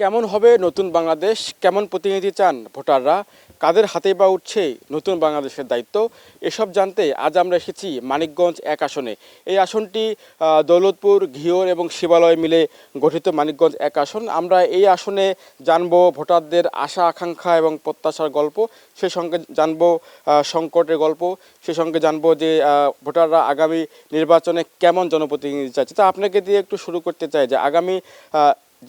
কেমন হবে নতুন বাংলাদেশ, কেমন প্রতিনিধি চান ভোটাররা, কাদের হাতেই বা উঠছে নতুন বাংলাদেশের দায়িত্ব, এসব জানতে আজ আমরা এসেছি মানিকগঞ্জ ১ আসনে। এই আসনটি দৌলতপুর, ঘিওর এবং শিবালয় মিলে গঠিত মানিকগঞ্জ ১ আসন। আমরা এই আসনে জানবো ভোটারদের আশা আকাঙ্ক্ষা এবং প্রত্যাশার গল্প, সে সঙ্গে জানবো সংকটের গল্প, সে সঙ্গে জানবো যে ভোটাররা আগামী নির্বাচনে কেমন জনপ্রতিনিধি চাইছে। তা আপনাকে দিয়ে একটু শুরু করতে চাই যে আগামী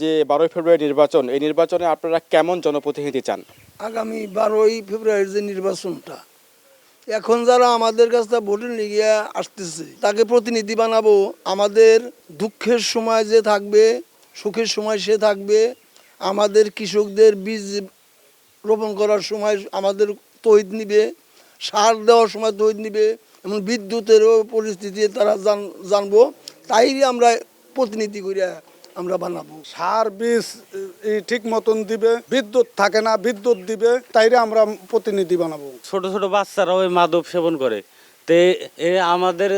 যে ১২ই ফেব্রুয়ারি নির্বাচন, এই নির্বাচনে আপনারা কেমন জনপ্রতিনিধি চান? আগামী 12ই ফেব্রুয়ারির যে নির্বাচনটা, এখন যারা আমাদের কাছে ভোটের লিগে আসতেছে তাকে প্রতিনিধি বানাবো। আমাদের দুঃখের সময় যে থাকবে, সুখের সময় সে থাকবে। আমাদের কৃষকদের বীজ রোপণ করার সময় আমাদের তৈদ নিবে, সার দেওয়ার সময় তৈদ নিবে, এমন বিদ্যুতেরও পরিস্থিতি তারা জানবো। তাই আমরা প্রতিনিধি করিয়া আমরা বানাবো। সার বীজ ঠিক মতন দিবে, বিদ্যুৎ থাকে না বিদ্যুৎ দিবে, তাইরে আমরা প্রতিনিধি বানাবো। ছোট ছোট বাচ্চারা ওই মাদক সেবন করে, তে আমাদের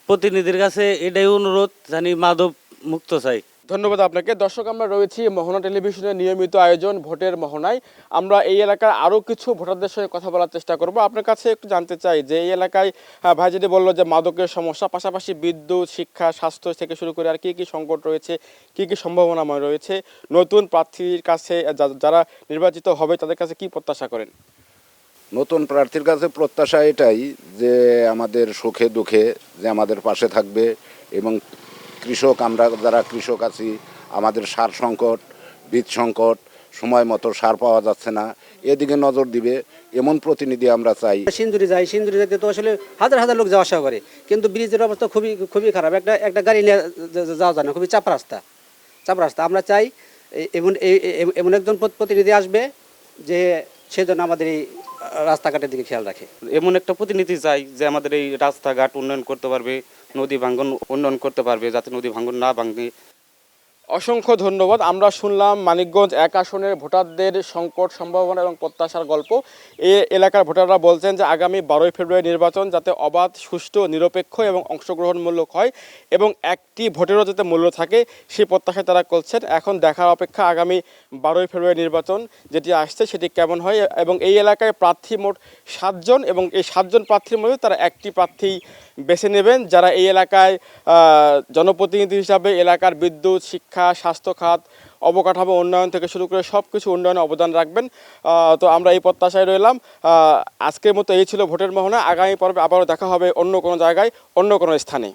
প্রতিনিধির কাছে এটাই অনুরোধ, জানি মাদক মুক্ত চাই। ধন্যবাদ আপনাকে। দর্শক, আমরা রয়েছি মোহনা টেলিভিশনের নিয়মিত আয়োজন ভোটের মোহনায়। আমরা এই এলাকার আরও কিছু ভোটারদের সঙ্গে কথা বলার চেষ্টা করব। আপনার কাছে একটু জানতে চাই যে এই এলাকায় ভাই যেটি বললো যে মাদকের সমস্যা, পাশাপাশি বিদ্যুৎ, শিক্ষা, স্বাস্থ্য থেকে শুরু করে আর কী কী সংকট রয়েছে, কী কী সম্ভাবনাময় রয়েছে, নতুন প্রার্থীর কাছে যারা নির্বাচিত হবে তাদের কাছে কি প্রত্যাশা করেন? নতুন প্রার্থীর কাছে প্রত্যাশা এটাই যে আমাদের সুখে দুঃখে যে আমাদের পাশে থাকবে, এবং কৃষক, আমরা যারা কৃষক আছি, আমাদের সার সংকট, বীজ সংকট, সময় মতো সার পাওয়া যাচ্ছে না, এদিকে নজর দিবে এমন প্রতিনিধি আমরা চাই। সিন্দুরি যাইতে তো আসলে হাজার হাজার লোক যাওয়া আসা করে, কিন্তু ব্রিজের অবস্থা খুবই খুবই খারাপ। একটা গাড়ি নিয়ে যাওয়া যায় না, খুবই চাপ রাস্তা। আমরা চাই এমন একজন প্রতিনিধি আসবে যে সেজন্য আমাদের এই রাস্তাঘাটের দিকে খেয়াল রাখে। এমন একটা প্রতিনিধি চাই যে আমাদের এই রাস্তাঘাট উন্নয়ন করতে পারবে, নদী ভাঙ্গন উন্নয়ন করতে পারবে, যাতে নদী ভাঙ্গন না ভাঙে। অসংখ্য ধন্যবাদ। আমরা শুনলাম মানিকগঞ্জ ১ আসনের ভোটারদের সংকট, সম্ভাবনা এবং প্রত্যাশার গল্প। এই এলাকার ভোটাররা বলছেন যে আগামী ১২ই ফেব্রুয়ারি নির্বাচন যাতে অবাধ, সুষ্ঠু, নিরপেক্ষ এবং অংশগ্রহণমূলক হয় এবং একটি ভোটেরও যাতে মূল্য থাকে, সেই প্রত্যাশায় তারা করছেন। এখন দেখার অপেক্ষা আগামী ১২ই ফেব্রুয়ারি নির্বাচন যেটি আসছে সেটি কেমন হয়। এবং এই এলাকায় প্রার্থী মোট ৭ জন, এবং এই ৭ জন প্রার্থীর মধ্যে তারা একটি প্রার্থী বেছে নেবেন যারা এই এলাকায় জনপ্রতিনিধি হিসাবে এলাকার বিদ্যুৎ, শিক্ষা, স্বাস্থ্য খাত, অবকাঠামো উন্নয়ন থেকে শুরু করে সব কিছু উন্নয়নে অবদান রাখবেন। তো আমরা এই প্রত্যাশায় রইলাম। আজকের মতো এই ছিল ভোটের মোহনা। আগামী পর্বে আবারও দেখা হবে অন্য কোনো জায়গায়, অন্য কোনো স্থানে।